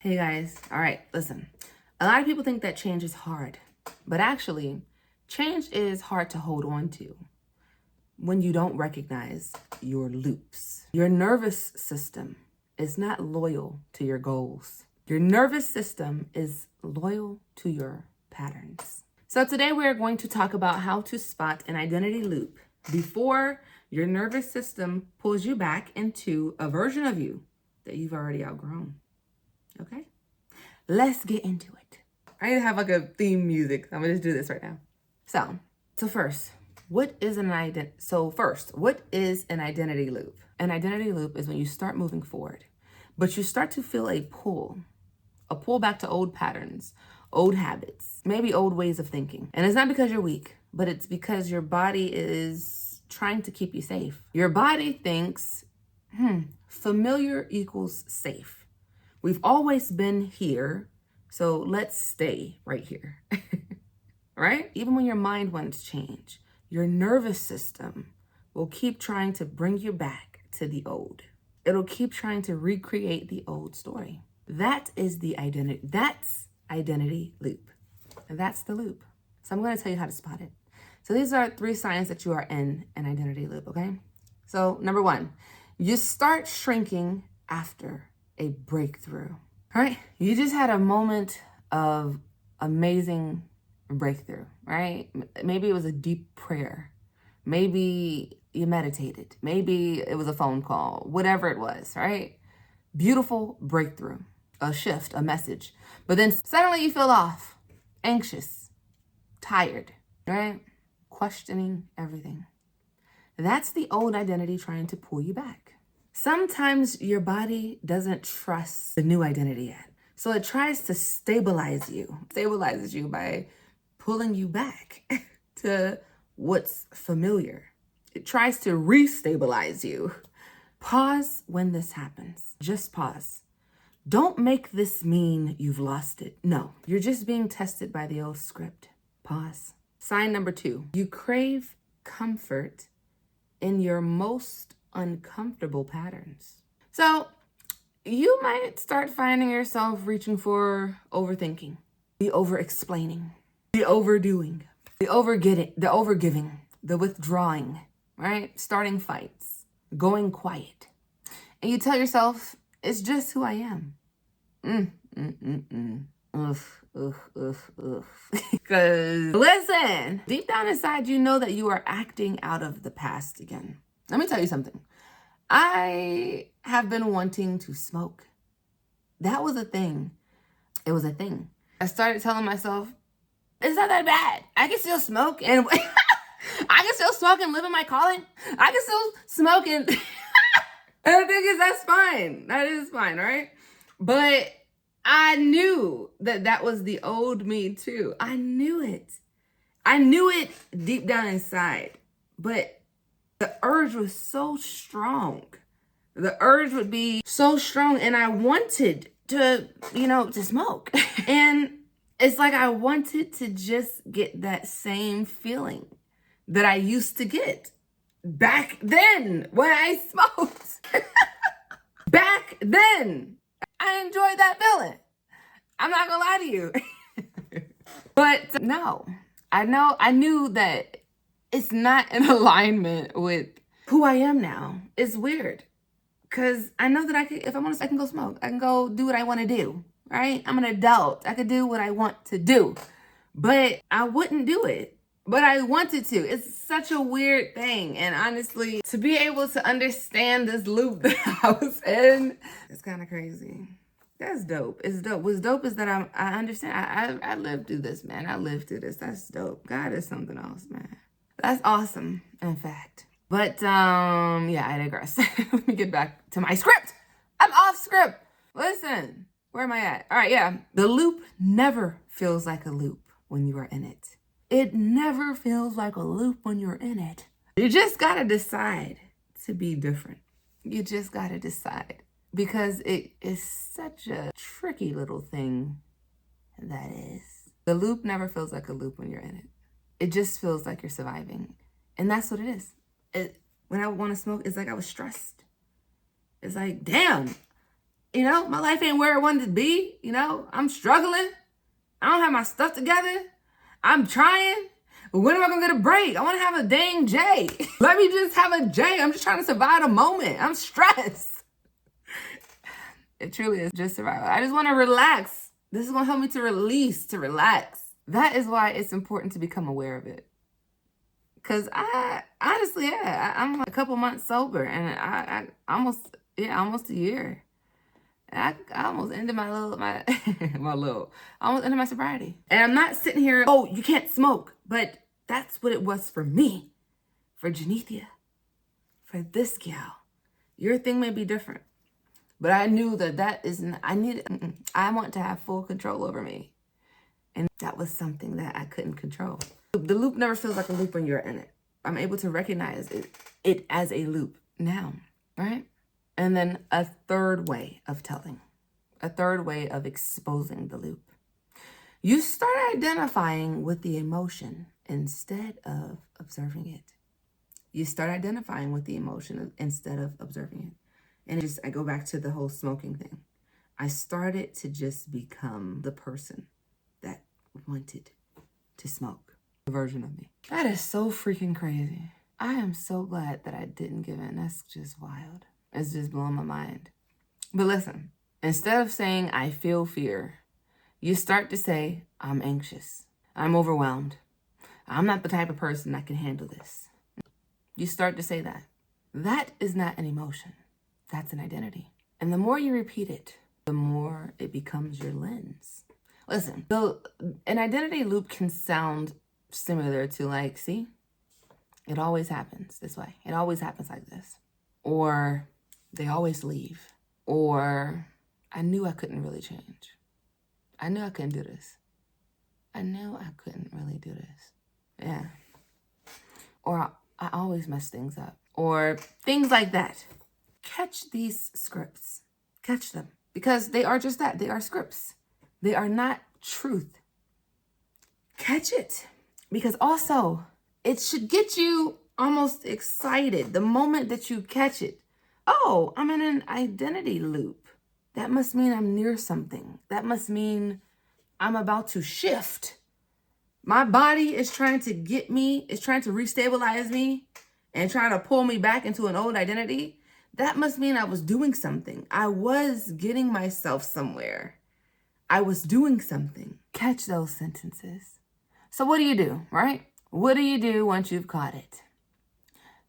Hey guys, all right, listen. A lot of people think that change is hard, but actually, change is hard to hold on to when you don't recognize your loops. Your nervous system is not loyal to your goals. Your nervous system is loyal to your patterns. So today we're going to talk about how to spot an identity loop before your nervous system pulls you back into a version of you that you've already outgrown. Okay? Let's get into it. I need to have like a theme music. I'm gonna just do this right now. So first, what is an identity loop? An identity loop is when you start moving forward, but you start to feel a pull back to old patterns, old habits, maybe old ways of thinking. And it's not because you're weak, but it's because your body is trying to keep you safe. Your body thinks, familiar equals safe. We've always been here, so let's stay right here, right? Even when your mind wants change, your nervous system will keep trying to bring you back to the old. It'll keep trying to recreate the old story. That is the identity. That's identity loop. And that's the loop. So I'm going to tell you how to spot it. So these are 3 signs that you are in an identity loop, okay? So number 1, you start shrinking after a breakthrough. All right? You just had a moment of amazing breakthrough, right? Maybe it was a deep prayer. Maybe you meditated. Maybe it was a phone call, whatever it was, right? Beautiful breakthrough, a shift, a message. But then suddenly you feel off, anxious, tired, right? Questioning everything. That's the old identity trying to pull you back. Sometimes your body doesn't trust the new identity yet. So it tries to stabilizes you by pulling you back to what's familiar. It tries to restabilize you. Pause when this happens. Just pause. Don't make this mean you've lost it. No, you're just being tested by the old script. Pause. Sign number 2, you crave comfort in your most uncomfortable patterns. So you might start finding yourself reaching for overthinking, the over-explaining, the overdoing, the overgiving, the withdrawing, right? Starting fights, going quiet. And you tell yourself, it's just who I am. Because listen, deep down inside, you know that you are acting out of the past again. Let me tell you something. I have been wanting to smoke. That was a thing. It was a thing. I started telling myself, it's not that bad. I can still smoke and I can still smoke and live in my calling. I can still smoke and and the thing is, that's fine. That is fine, all right? But I knew that was the old me too. I knew it. I knew it deep down inside. But the urge was so strong. The urge would be so strong, and I wanted to smoke. And it's like I wanted to just get that same feeling that I used to get back then when I smoked. Back then, I enjoyed that feeling. I'm not gonna lie to you. But no, I knew that it's not in alignment with who I am now. It's weird. Because I know that if I want to, I can go smoke. I can go do what I want to do, right? I'm an adult. I could do what I want to do. But I wouldn't do it. But I wanted to. It's such a weird thing. And honestly, to be able to understand this loop that I was in, it's kind of crazy. That's dope. It's dope. What's dope is that I understand. I lived through this, man. I lived through this. That's dope. God is something else, man. That's awesome, in fact. But, yeah, I digress. Let me get back to my script. I'm off script. Listen, where am I at? All right, yeah. The loop never feels like a loop when you are in it. It never feels like a loop when you're in it. You just got to decide to be different. You just got to decide. Because it is such a tricky little thing that is. The loop never feels like a loop when you're in it. It just feels like you're surviving. And that's what it is. When I want to smoke, it's like I was stressed. It's like, damn, My life ain't where it wanted to be. I'm struggling. I don't have my stuff together. I'm trying. When am I gonna get a break? I wanna have a dang J. Let me just have a J. I'm just trying to survive a moment. I'm stressed. It truly is just survival. I just wanna relax. This is gonna help me to release, to relax. That is why it's important to become aware of it. Cause I'm a couple months sober, and I almost a year. I almost ended my almost ended my sobriety. And I'm not sitting here, oh, you can't smoke. But that's what it was for me, for Janethia, for this gal. Your thing may be different, but I knew that isn't, I want to have full control over me. And that was something that I couldn't control. The loop never feels like a loop when you're in it. I'm able to recognize it as a loop now, right? And then a third way of telling, a third way of exposing the loop. You start identifying with the emotion instead of observing it. You start identifying with the emotion instead of observing it. And I go back to the whole smoking thing. I started to just become the person that wanted to smoke, the version of me. That is so freaking crazy. I am so glad that I didn't give in. That's just wild. It's just blowing my mind. But listen, instead of saying, I feel fear, you start to say, I'm anxious. I'm overwhelmed. I'm not the type of person that can handle this. You start to say that. That is not an emotion. That's an identity. And the more you repeat it, the more it becomes your lens. Listen, an identity loop can sound similar to see, it always happens this way. It always happens like this. Or they always leave. Or I knew I couldn't really change. I knew I couldn't do this. I knew I couldn't really do this. Yeah. Or I always mess things up. Or things like that. Catch these scripts. Catch them. Because they are just that. They are scripts. They are not truth. Catch it. Because also, it should get you almost excited the moment that you catch it. Oh, I'm in an identity loop. That must mean I'm near something. That must mean I'm about to shift. My body is trying to get me, is trying to restabilize me and trying to pull me back into an old identity. That must mean I was doing something. I was getting myself somewhere. I was doing something. Catch those sentences. So what do you do, right? What do you do once you've caught it?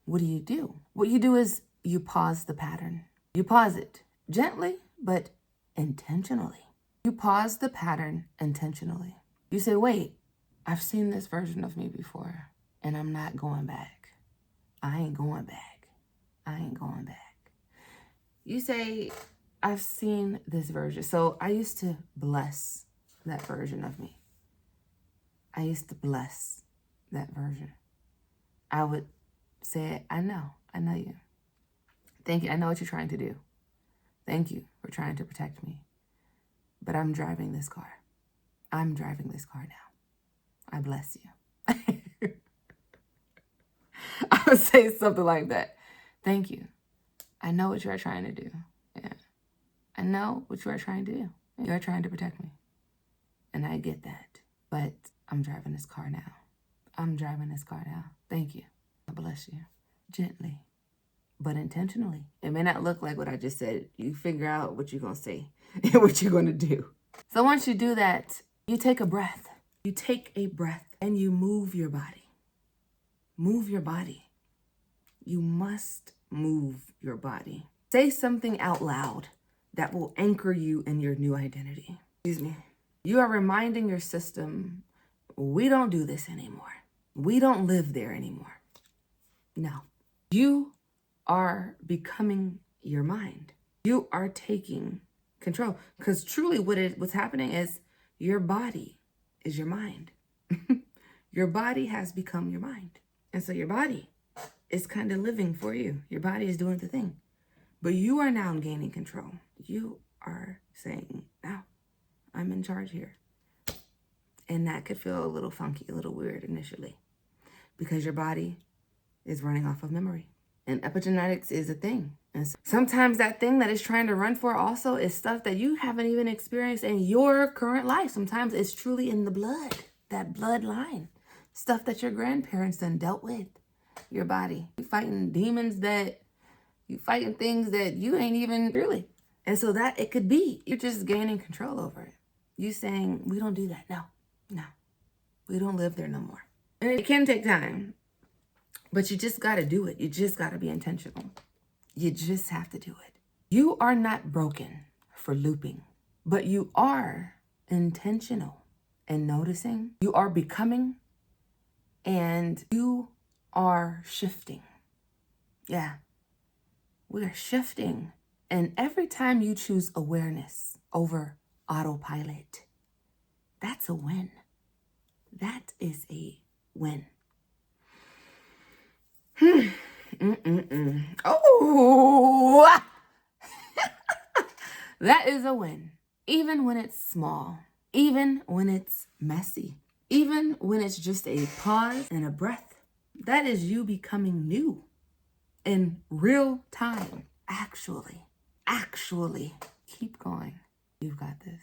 What do? What you do is you pause the pattern. You pause it gently, but intentionally. You pause the pattern intentionally. You say, wait, I've seen this version of me before, and I'm not going back. I ain't going back. I ain't going back. You say, I've seen this version. So I used to bless that version of me. I used to bless that version. I would say, I know you. Thank you. I know what you're trying to do. Thank you for trying to protect me. But I'm driving this car. I'm driving this car now. I bless you. I would say something like that. Thank you. I know what you are trying to do. Yeah. I know what you are trying to do. You are trying to protect me. And I get that. But I'm driving this car now. I'm driving this car now. Thank you. I bless you. Gently, but intentionally. It may not look like what I just said. You figure out what you're going to say and what you're going to do. So once you do that, you take a breath. You take a breath and you move your body. Move your body. You must move your body. Say something out loud that will anchor you in your new identity. Excuse me. You are reminding your system, we don't do this anymore. We don't live there anymore. No. You are becoming your mind. You are taking control. Because truly what's happening is your body is your mind. Your body has become your mind. And so your body is kind of living for you. Your body is doing the thing. But you are now gaining control. You are saying, now I'm in charge here. And that could feel a little funky, a little weird initially. Because your body is running off of memory. And epigenetics is a thing. And sometimes that thing that is trying to run for also is stuff that you haven't even experienced in your current life. Sometimes it's truly in the blood, that bloodline, stuff that your grandparents done dealt with, your body. You fighting demons you fighting things that you ain't even really. And so that it could be, you're just gaining control over it. You saying, we don't do that. No, we don't live there no more. And it can take time, but you just got to do it. You just got to be intentional. You just have to do it. You are not broken for looping, but you are intentional in noticing. You are becoming, and you are shifting. Yeah, we are shifting. And every time you choose awareness over autopilot, that's a win. That is a win. Oh, that is a win. Even when it's small, even when it's messy, even when it's just a pause and a breath, that is you becoming new in real time. Actually, keep going. You've got this.